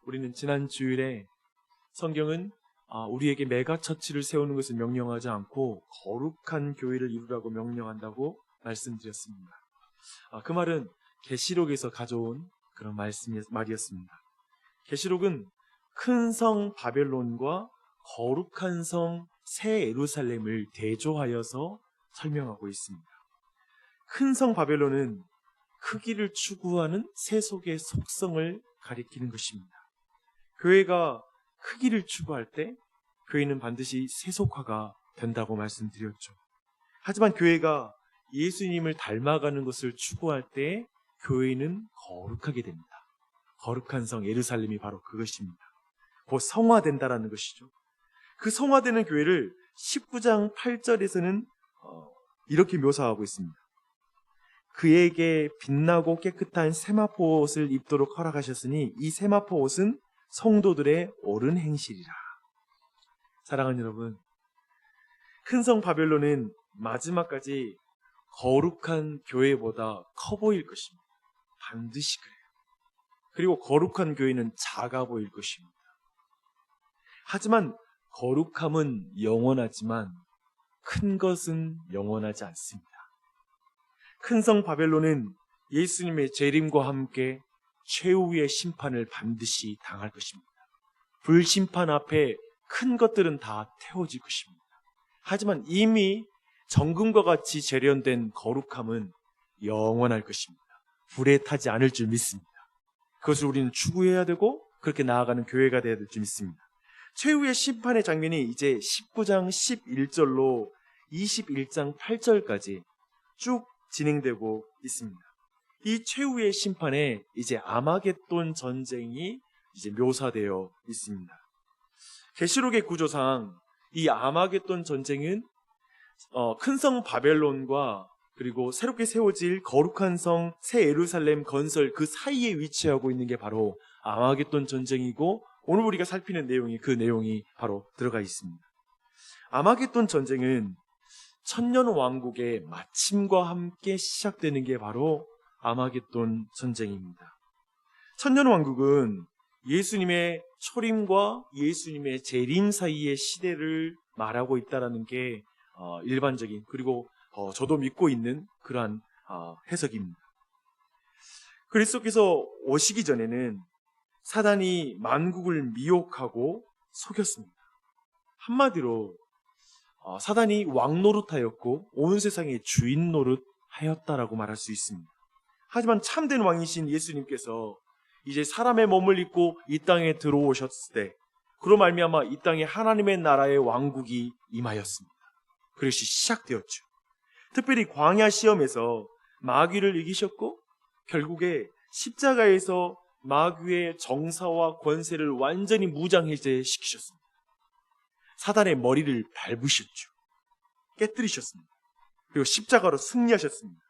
우리는 지난 주일에 성경은 우리에게 메가처치를 세우는 것을 명령하지 않고 거룩한 교회를 이루라고 명령한다고 말씀드렸습니다. 그 말은 계시록에서 가져온 그런 말이었습니다. 계시록은 큰 성 바벨론과 거룩한 성 새 예루살렘을 대조하여서 설명하고 있습니다. 큰 성 바벨론은 크기를 추구하는 세속의 속성을 가리키는 것입니다. 교회가 크기를 추구할 때 교회는 반드시 세속화가 된다고 말씀드렸죠. 하지만 교회가 예수님을 닮아가는 것을 추구할 때 교회는 거룩하게 됩니다. 거룩한 성 예루살렘이 바로 그것입니다. 곧 성화된다라는 것이죠. 그 성화되는 교회를 19장 8절에서는 이렇게 묘사하고 있습니다. 그에게 빛나고 깨끗한 세마포 옷을 입도록 허락하셨으니 이 세마포 옷은 성도들의 옳은 행실이라. 사랑하는 여러분, 큰 성 바벨론은 마지막까지 거룩한 교회보다 커 보일 것입니다. 반드시 그래요. 그리고 거룩한 교회는 작아 보일 것입니다. 하지만 거룩함은 영원하지만 큰 것은 영원하지 않습니다. 큰 성 바벨론은 예수님의 재림과 함께 최후의 심판을 반드시 당할 것입니다. 불심판 앞에 큰 것들은 다 태워질 것입니다. 하지만 이미 정금과 같이 재련된 거룩함은 영원할 것입니다. 불에 타지 않을 줄 믿습니다. 그것을 우리는 추구해야 되고 그렇게 나아가는 교회가 되어야 될 줄 믿습니다. 최후의 심판의 장면이 이제 19장 11절로 21장 8절까지 쭉 진행되고 있습니다. 이 최후의 심판에 이제 아마겟돈 전쟁이 이제 묘사되어 있습니다. 계시록의 구조상 이 아마겟돈 전쟁은 큰 성 바벨론과 그리고 새롭게 세워질 거룩한 성 새 예루살렘 건설 그 사이에 위치하고 있는 게 바로 아마겟돈 전쟁이고 오늘 우리가 살피는 내용이 그 내용이 바로 들어가 있습니다. 아마겟돈 전쟁은 천년 왕국의 마침과 함께 시작되는 게 바로 아마겟돈 전쟁입니다. 천년 왕국은 예수님의 초림과 예수님의 재림 사이의 시대를 말하고 있다는 게 일반적인 그리고 저도 믿고 있는 그러한 해석입니다. 그리스도께서 오시기 전에는 사단이 만국을 미혹하고 속였습니다. 한마디로 사단이 왕 노릇하였고 온 세상의 주인 노릇하였다라고 말할 수 있습니다. 하지만 참된 왕이신 예수님께서 이제 사람의 몸을 입고 이 땅에 들어오셨을 때 그로 말미암아 이 땅에 하나님의 나라의 왕국이 임하였습니다. 그것이 시작되었죠. 특별히 광야 시험에서 마귀를 이기셨고 결국에 십자가에서 마귀의 정사와 권세를 완전히 무장해제시키셨습니다. 사단의 머리를 밟으셨죠. 깨뜨리셨습니다. 그리고 십자가로 승리하셨습니다.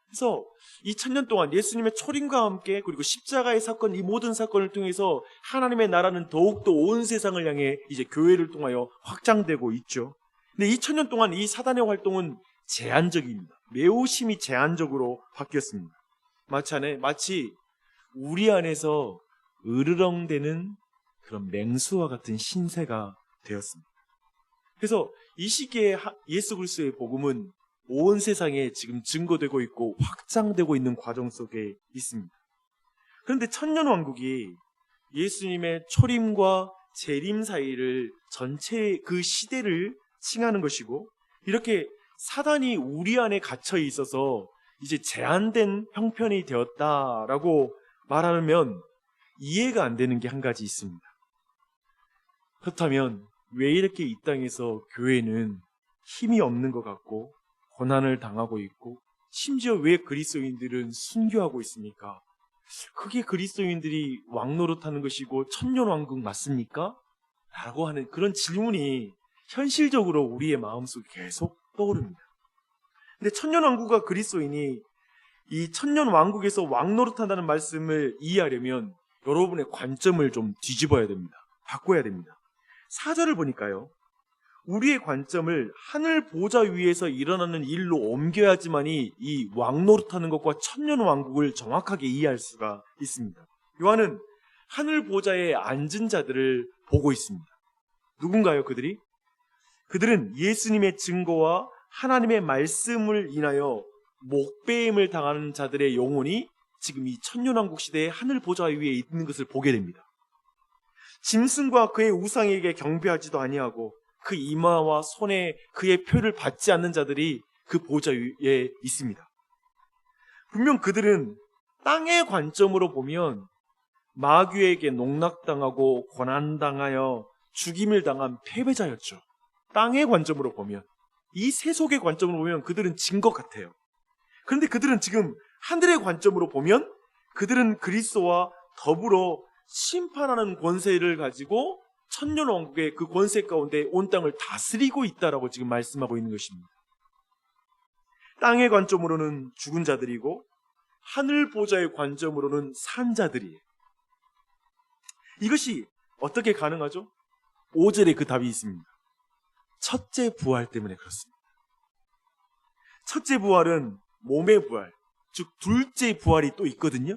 그래서 2000년 동안 예수님의 초림과 함께 그리고 십자가의 사건 이 모든 사건을 통해서 하나님의 나라는 더욱더 온 세상을 향해 이제 교회를 통하여 확장되고 있죠. 근데 2000년 동안 이 사단의 활동은 제한적입니다. 매우 심히 제한적으로 바뀌었습니다. 마치 우리 안에서 으르렁대는 그런 맹수와 같은 신세가 되었습니다. 그래서 이 시기에 예수 그리스도의 복음은 온 세상에 지금 증거되고 있고 확장되고 있는 과정 속에 있습니다. 그런데 천년왕국이 예수님의 초림과 재림 사이를 전체 그 시대를 칭하는 것이고 이렇게 사단이 우리 안에 갇혀 있어서 이제 제한된 형편이 되었다라고 말하면 이해가 안 되는 게 한 가지 있습니다. 그렇다면 왜 이렇게 이 땅에서 교회는 힘이 없는 것 같고 고난을 당하고 있고 심지어 왜 그리스도인들은 순교하고 있습니까? 그게 그리스도인들이 왕노릇하는 것이고 천년왕국 맞습니까? 라고 하는 그런 질문이 현실적으로 우리의 마음속에 계속 떠오릅니다. 근데 천년왕국과 그리스도인이 이 천년왕국에서 왕노릇한다는 말씀을 이해하려면 여러분의 관점을 좀 뒤집어야 됩니다. 바꿔야 됩니다. 4절을 보니까요. 우리의 관점을 하늘 보좌 위에서 일어나는 일로 옮겨야지만이 이 왕노릇하는 것과 천년 왕국을 정확하게 이해할 수가 있습니다. 요한은 하늘 보좌에 앉은 자들을 보고 있습니다. 누군가요, 그들이? 그들은 예수님의 증거와 하나님의 말씀을 인하여 목배임을 당하는 자들의 영혼이 지금 이 천년왕국 시대의 하늘 보좌 위에 있는 것을 보게 됩니다. 짐승과 그의 우상에게 경배하지도 아니하고 그 이마와 손에 그의 표를 받지 않는 자들이 그 보좌 위에 있습니다. 분명 그들은 땅의 관점으로 보면 마귀에게 농락당하고 고난당하여 죽임을 당한 패배자였죠. 땅의 관점으로 보면, 이 세속의 관점으로 보면 그들은 진 것 같아요. 그런데 그들은 지금 하늘의 관점으로 보면 그들은 그리스도와 더불어 심판하는 권세를 가지고 천년왕국의 그 권세 가운데 온 땅을 다스리고 있다라고 지금 말씀하고 있는 것입니다. 땅의 관점으로는 죽은 자들이고 하늘 보좌의 관점으로는 산 자들이에요. 이것이 어떻게 가능하죠? 5절에 그 답이 있습니다. 첫째 부활 때문에 그렇습니다. 첫째 부활은 몸의 부활, 즉 둘째 부활이 또 있거든요.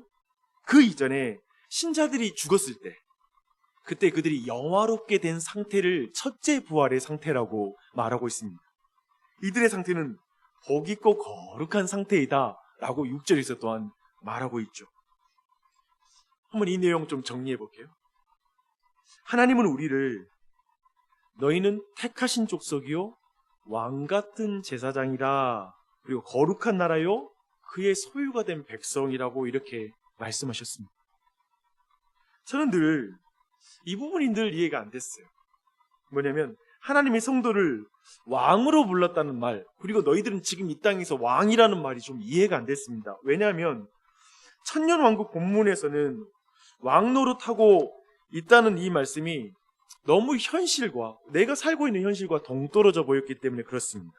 그 이전에 신자들이 죽었을 때, 그때 그들이 영화롭게 된 상태를 첫째 부활의 상태라고 말하고 있습니다. 이들의 상태는 복 있고 거룩한 상태이다 라고 6절에서 또한 말하고 있죠. 한번 이 내용 좀 정리해 볼게요. 하나님은 우리를 너희는 택하신 족속이요 왕같은 제사장이라, 그리고 거룩한 나라요 그의 소유가 된 백성이라고 이렇게 말씀하셨습니다. 저는 늘 이 부분이 늘 이해가 안 됐어요. 뭐냐면 하나님의 성도를 왕으로 불렀다는 말, 그리고 너희들은 지금 이 땅에서 왕이라는 말이 좀 이해가 안 됐습니다. 왜냐하면 천년왕국 본문에서는 왕 노릇하고 있다는 이 말씀이 너무 현실과, 내가 살고 있는 현실과 동떨어져 보였기 때문에 그렇습니다.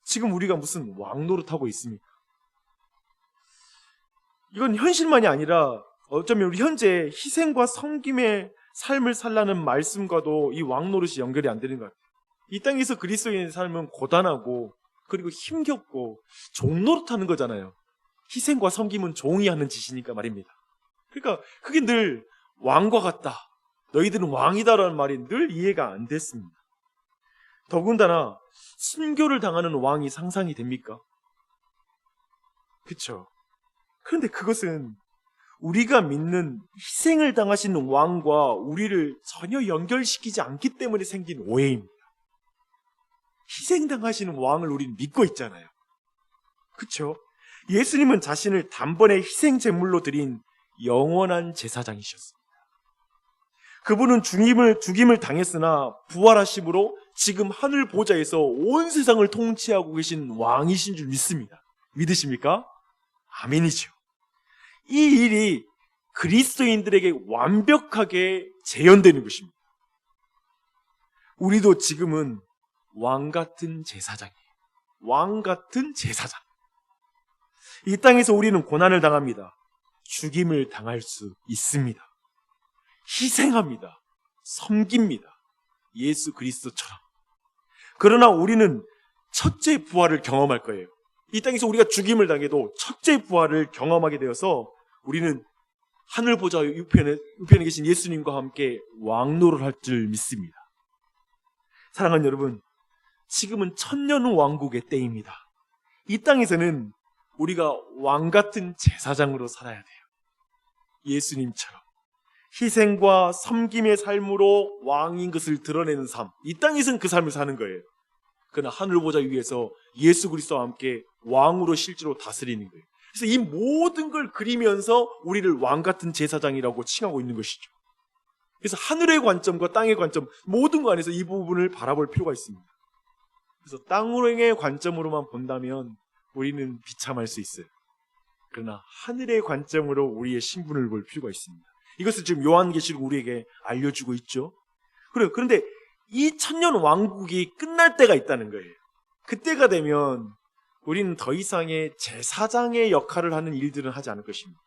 지금 우리가 무슨 왕 노릇하고 있습니까? 이건 현실만이 아니라 어쩌면 우리 현재 희생과 섬김의 삶을 살라는 말씀과도 이 왕 노릇이 연결이 안 되는 것 같아요. 이 땅에서 그리스도인의 삶은 고단하고 그리고 힘겹고 종 노릇하는 거잖아요. 희생과 섬김은 종이 하는 짓이니까 말입니다. 그러니까 그게 늘 왕과 같다, 너희들은 왕이다라는 말이 늘 이해가 안 됐습니다. 더군다나 순교를 당하는 왕이 상상이 됩니까? 그렇죠. 그런데 그것은 우리가 믿는 희생을 당하시는 왕과 우리를 전혀 연결시키지 않기 때문에 생긴 오해입니다. 희생당하시는 왕을 우리는 믿고 있잖아요. 그렇죠? 예수님은 자신을 단번에 희생 제물로 드린 영원한 제사장이셨습니다. 그분은 죽임을 당했으나 부활하심으로 지금 하늘 보좌에서 온 세상을 통치하고 계신 왕이신 줄 믿습니다. 믿으십니까? 아멘이죠. 이 일이 그리스도인들에게 완벽하게 재현되는 것입니다. 우리도 지금은 왕 같은 제사장이에요. 왕 같은 제사장. 이 땅에서 우리는 고난을 당합니다. 죽임을 당할 수 있습니다. 희생합니다. 섬깁니다. 예수 그리스도처럼. 그러나 우리는 첫째 부활을 경험할 거예요. 이 땅에서 우리가 죽임을 당해도 첫째 부활을 경험하게 되어서 우리는 하늘 보좌 우편에 계신 예수님과 함께 왕노를 할 줄 믿습니다. 사랑하는 여러분, 지금은 천년 왕국의 때입니다. 이 땅에서는 우리가 왕 같은 제사장으로 살아야 돼요. 예수님처럼 희생과 섬김의 삶으로 왕인 것을 드러내는 삶, 이 땅에서는 그 삶을 사는 거예요. 그러나 하늘 보좌 위에서 예수 그리스도와 함께 왕으로 실제로 다스리는 거예요. 그래서 이 모든 걸 그리면서 우리를 왕 같은 제사장이라고 칭하고 있는 것이죠. 그래서 하늘의 관점과 땅의 관점, 모든 거 안에서 이 부분을 바라볼 필요가 있습니다. 그래서 땅의 관점으로만 본다면 우리는 비참할 수 있어요. 그러나 하늘의 관점으로 우리의 신분을 볼 필요가 있습니다. 이것을 지금 요한계시록 우리에게 알려주고 있죠. 그런데 이 천년 왕국이 끝날 때가 있다는 거예요. 그때가 되면 우리는 더 이상의 제사장의 역할을 하는 일들은 하지 않을 것입니다.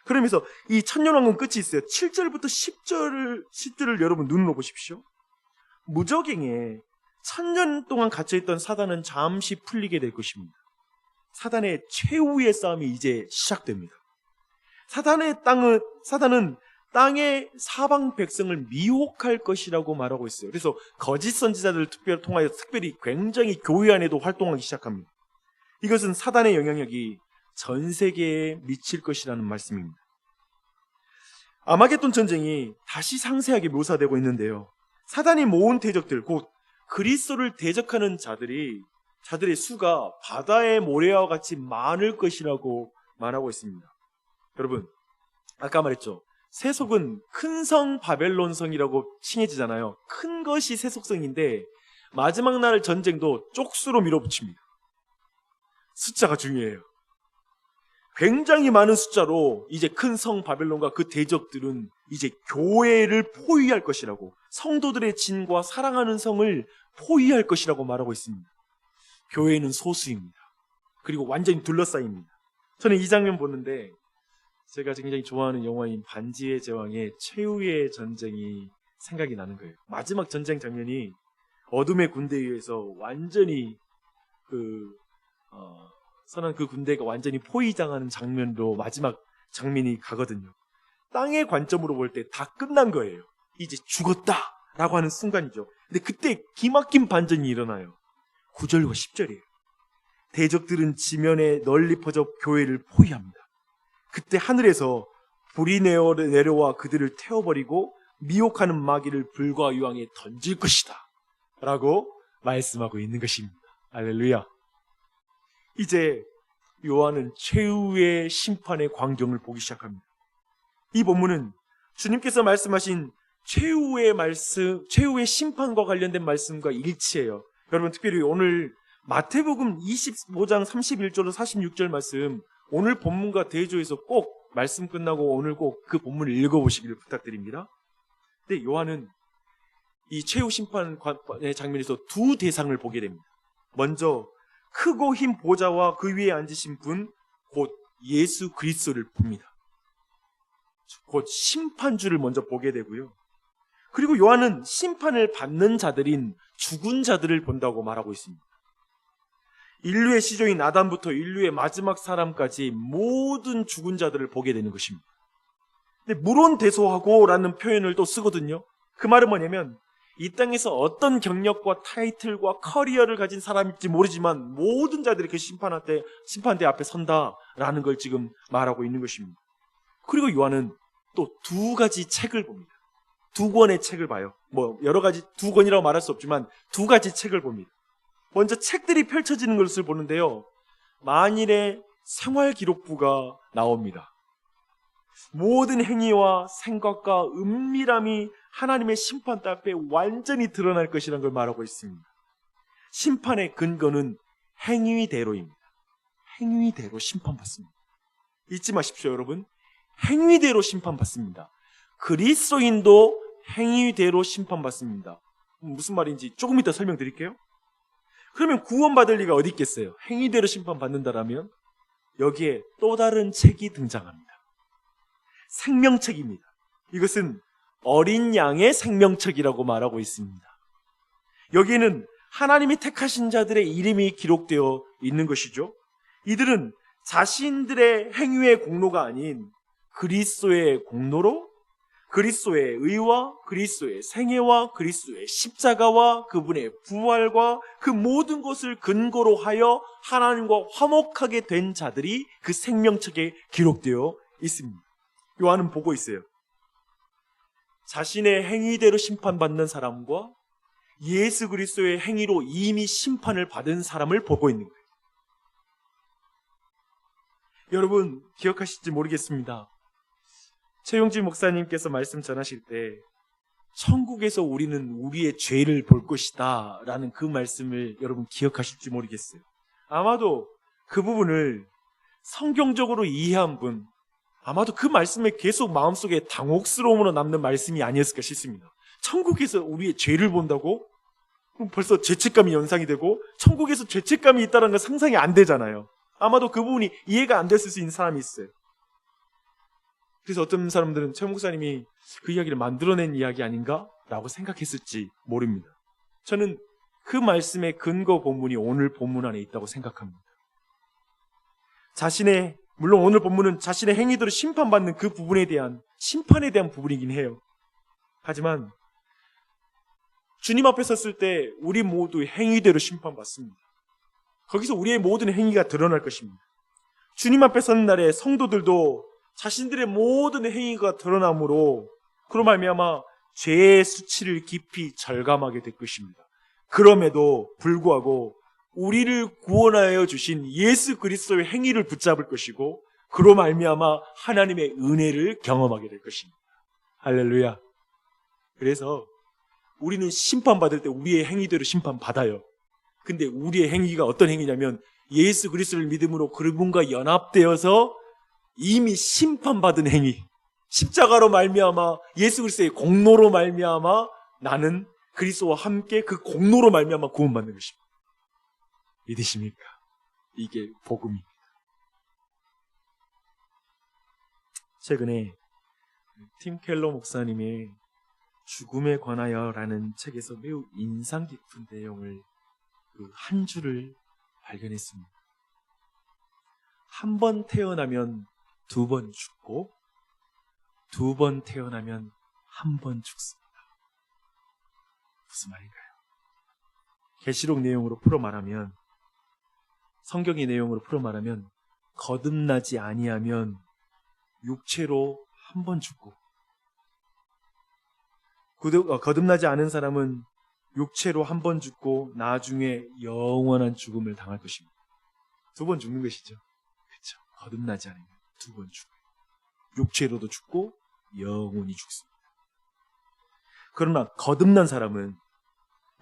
그러면서 이 천년 왕국 끝이 있어요. 7절부터 10절을 여러분 눈으로 보십시오. 무적행에 1000년 동안 갇혀있던 사단은 잠시 풀리게 될 것입니다. 사단의 최후의 싸움이 이제 시작됩니다. 사단은 땅의 사방 백성을 미혹할 것이라고 말하고 있어요. 그래서 거짓 선지자들을 통하여 특별히 굉장히 교회 안에도 활동하기 시작합니다. 이것은 사단의 영향력이 전 세계에 미칠 것이라는 말씀입니다. 아마겟돈 전쟁이 다시 상세하게 묘사되고 있는데요. 사단이 모은 대적들, 곧 그리스도를 대적하는 자들의 수가 바다의 모래와 같이 많을 것이라고 말하고 있습니다. 여러분, 아까 말했죠. 세속은 큰 성 바벨론성이라고 칭해지잖아요. 큰 것이 세속성인데 마지막 날 전쟁도 쪽수로 밀어붙입니다. 숫자가 중요해요. 굉장히 많은 숫자로 이제 큰 성 바벨론과 그 대적들은 이제 교회를 포위할 것이라고, 성도들의 진과 사랑하는 성을 포위할 것이라고 말하고 있습니다. 교회는 소수입니다. 그리고 완전히 둘러싸입니다. 저는 이 장면 보는데 제가 굉장히 좋아하는 영화인 반지의 제왕의 최후의 전쟁이 생각이 나는 거예요. 마지막 전쟁 장면이 어둠의 군대에 의해서 완전히 선한 그 군대가 완전히 포위당하는 장면으로 마지막 장면이 가거든요. 땅의 관점으로 볼 때 다 끝난 거예요. 이제 죽었다라고 하는 순간이죠. 근데 그때 기막힌 반전이 일어나요. 9절과 10절이에요. 대적들은 지면에 널리 퍼져 교회를 포위합니다. 그때 하늘에서 불이 내려와 그들을 태워버리고 미혹하는 마귀를 불과 유황에 던질 것이다 라고 말씀하고 있는 것입니다. 할렐루야. 이제 요한은 최후의 심판의 광경을 보기 시작합니다. 이 본문은 주님께서 말씀하신 최후의 심판과 관련된 말씀과 일치해요. 여러분, 특별히 오늘 마태복음 25장 31절로 46절 말씀, 오늘 본문과 대조해서 꼭 말씀 끝나고 오늘 꼭 그 본문을 읽어보시기를 부탁드립니다. 근데 요한은 이 최후 심판의 장면에서 두 대상을 보게 됩니다. 먼저 크고 흰 보좌와 그 위에 앉으신 분, 곧 예수 그리스도를 봅니다. 곧 심판주를 먼저 보게 되고요. 그리고 요한은 심판을 받는 자들인 죽은 자들을 본다고 말하고 있습니다. 인류의 시조인 아담부터 인류의 마지막 사람까지 모든 죽은 자들을 보게 되는 것입니다. 근데 물론대소하고 라는 표현을 또 쓰거든요. 그 말은 뭐냐면 이 땅에서 어떤 경력과 타이틀과 커리어를 가진 사람일지 모르지만 모든 자들이 그 심판대 앞에 선다라는 걸 지금 말하고 있는 것입니다. 그리고 요한은 또 두 가지 책을 봅니다. 두 권의 책을 봐요. 여러 가지 두 권이라고 말할 수 없지만 두 가지 책을 봅니다. 먼저 책들이 펼쳐지는 것을 보는데요. 만일의 생활기록부가 나옵니다. 모든 행위와 생각과 은밀함이 하나님의 심판대 앞에 완전히 드러날 것이라는 걸 말하고 있습니다. 심판의 근거는 행위대로입니다. 행위대로 심판받습니다. 잊지 마십시오, 여러분. 행위대로 심판받습니다. 그리스도인도 행위대로 심판받습니다. 무슨 말인지 조금 이따 설명드릴게요. 그러면 구원받을 리가 어디 있겠어요? 행위대로 심판받는다라면 여기에 또 다른 책이 등장합니다. 생명책입니다. 이것은 어린 양의 생명책이라고 말하고 있습니다. 여기에는 하나님이 택하신 자들의 이름이 기록되어 있는 것이죠. 이들은 자신들의 행위의 공로가 아닌 그리스도의 공로로 그리스도의 의와 그리스도의 생애와 그리스도의 십자가와 그분의 부활과 그 모든 것을 근거로 하여 하나님과 화목하게 된 자들이 그 생명책에 기록되어 있습니다. 요한은 보고 있어요. 자신의 행위대로 심판받는 사람과 예수 그리스도의 행위로 이미 심판을 받은 사람을 보고 있는 거예요. 여러분 기억하실지 모르겠습니다. 최용지 목사님께서 말씀 전하실 때 천국에서 우리는 우리의 죄를 볼 것이다 라는 그 말씀을 여러분 기억하실지 모르겠어요. 아마도 그 부분을 성경적으로 이해한 분, 아마도 그 말씀에 계속 마음속에 당혹스러움으로 남는 말씀이 아니었을까 싶습니다. 천국에서 우리의 죄를 본다고? 그럼 벌써 죄책감이 연상이 되고 천국에서 죄책감이 있다는 건 상상이 안 되잖아요. 아마도 그 부분이 이해가 안 됐을 수 있는 사람이 있어요. 그래서 어떤 사람들은 최 목사님이 그 이야기를 만들어낸 이야기 아닌가? 라고 생각했을지 모릅니다. 저는 그 말씀의 근거 본문이 오늘 본문 안에 있다고 생각합니다. 물론 오늘 본문은 자신의 행위대로 심판받는 그 부분에 대한, 심판에 대한 부분이긴 해요. 하지만 주님 앞에 섰을 때 우리 모두 행위대로 심판받습니다. 거기서 우리의 모든 행위가 드러날 것입니다. 주님 앞에 서는 날에 성도들도 자신들의 모든 행위가 드러나므로 그로 말미암아 죄의 수치를 깊이 절감하게 될 것입니다. 그럼에도 불구하고 우리를 구원하여 주신 예수 그리스도의 행위를 붙잡을 것이고 그로 말미암아 하나님의 은혜를 경험하게 될 것입니다. 할렐루야. 그래서 우리는 심판받을 때 우리의 행위대로 심판받아요. 근데 우리의 행위가 어떤 행위냐면 예수 그리스도를 믿음으로 그분과 연합되어서 이미 심판받은 행위, 십자가로 말미암아 예수 그리스도의 공로로 말미암아 나는 그리스도와 함께 그 공로로 말미암아 구원받는 것입니다. 믿으십니까? 이게 복음입니다. 최근에 팀 켈러 목사님의 죽음에 관하여라는 책에서 매우 인상 깊은 내용을 한 줄을 발견했습니다. 한 번 태어나면 두 번 죽고 두 번 태어나면 한 번 죽습니다. 무슨 말인가요? 계시록 내용으로 풀어 말하면, 성경의 내용으로 풀어 말하면 거듭나지 아니하면 육체로 한 번 죽고 거듭나지 않은 사람은 육체로 한 번 죽고 나중에 영원한 죽음을 당할 것입니다. 두 번 죽는 것이죠. 그렇죠. 거듭나지 않으면 두 번 죽어요. 육체로도 죽고 영원히 죽습니다. 그러나 거듭난 사람은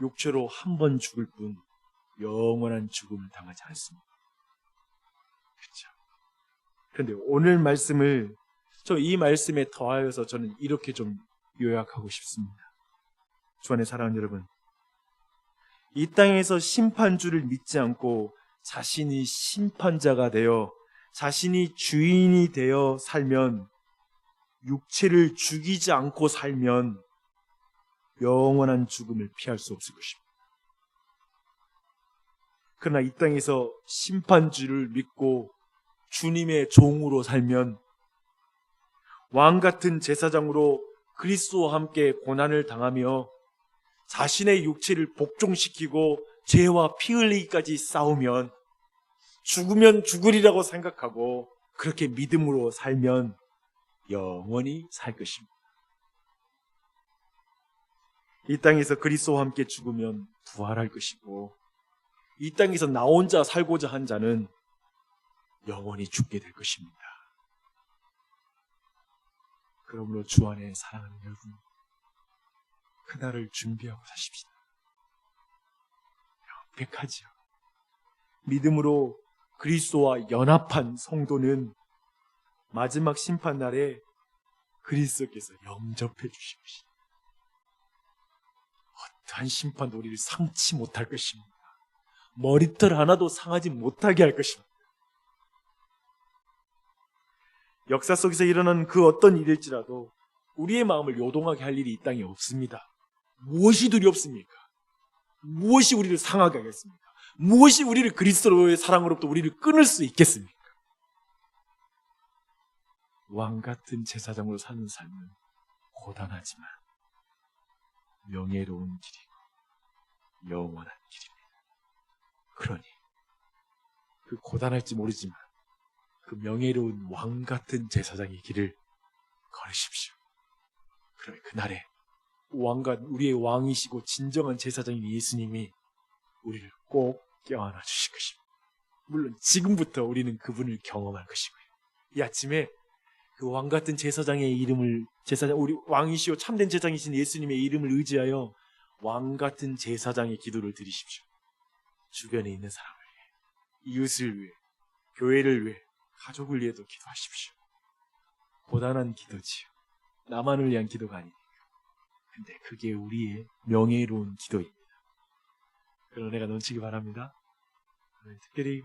육체로 한 번 죽을 뿐 영원한 죽음을 당하지 않습니다. 그렇죠. 그런데 오늘 말씀을 이 말씀에 더하여서 저는 이렇게 좀 요약하고 싶습니다. 주 안에 사랑하는 여러분, 이 땅에서 심판주를 믿지 않고 자신이 심판자가 되어 자신이 주인이 되어 살면, 육체를 죽이지 않고 살면 영원한 죽음을 피할 수 없을 것입니다. 그러나 이 땅에서 심판주를 믿고 주님의 종으로 살면 왕 같은 제사장으로 그리스도와 함께 고난을 당하며 자신의 육체를 복종시키고 죄와 피 흘리기까지 싸우면, 죽으면 죽으리라고 생각하고 그렇게 믿음으로 살면 영원히 살 것입니다. 이 땅에서 그리스도와 함께 죽으면 부활할 것이고, 이 땅에서 나 혼자 살고자 한 자는 영원히 죽게 될 것입니다. 그러므로 주 안에 사랑하는 여러분, 그날을 준비하고 사십시다. 명백하지요. 믿음으로 그리스도와 연합한 성도는 마지막 심판날에 그리스도께서 영접해 주실 것입니다. 어떠한 심판도 우리를 상치 못할 것입니다. 머리털 하나도 상하지 못하게 할 것입니다. 역사 속에서 일어난 그 어떤 일일지라도 우리의 마음을 요동하게 할 일이 이 땅에 없습니다. 무엇이 두렵습니까? 무엇이 우리를 상하게 하겠습니까? 무엇이 우리를 그리스도의 사랑으로부터 우리를 끊을 수 있겠습니까? 왕같은 제사장으로 사는 삶은 고단하지만 명예로운 길이고 영원한 길입니다. 그러니 그 고단할지 모르지만 그 명예로운 왕같은 제사장의 길을 걸으십시오. 그러면 그날에 우리의 왕이시고 진정한 제사장인 예수님이 우리를 꼭 껴안아 주실 것입니다. 물론 지금부터 우리는 그분을 경험할 것이고요. 이 아침에 그 왕같은 제사장의 이름을, 우리 왕이시오 참된 제사장이신 예수님의 이름을 의지하여 왕같은 제사장의 기도를 드리십시오. 주변에 있는 사람을 위해, 이웃을 위해, 교회를 위해, 가족을 위해도 기도하십시오. 고단한 기도지요. 나만을 위한 기도가 아니니까. 근데 그게 우리의 명예로운 기도입니다. 그런 은혜가 넘치기 바랍니다. 특별히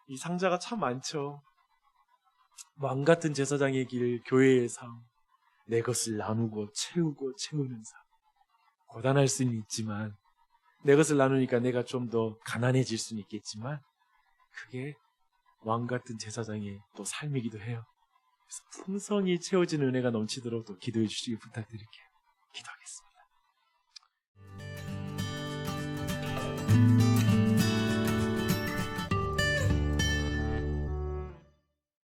이 상자가 참 많죠. 왕같은 제사장의 길, 교회의 삶, 내 것을 나누고 채우고 채우는 삶. 고단할 수는 있지만 내 것을 나누니까 내가 좀 더 가난해질 수는 있겠지만 그게 왕 같은 제사장의 또 삶이기도 해요. 그래서 풍성히 채워진 은혜가 넘치도록 또 기도해 주시기 부탁드릴게요.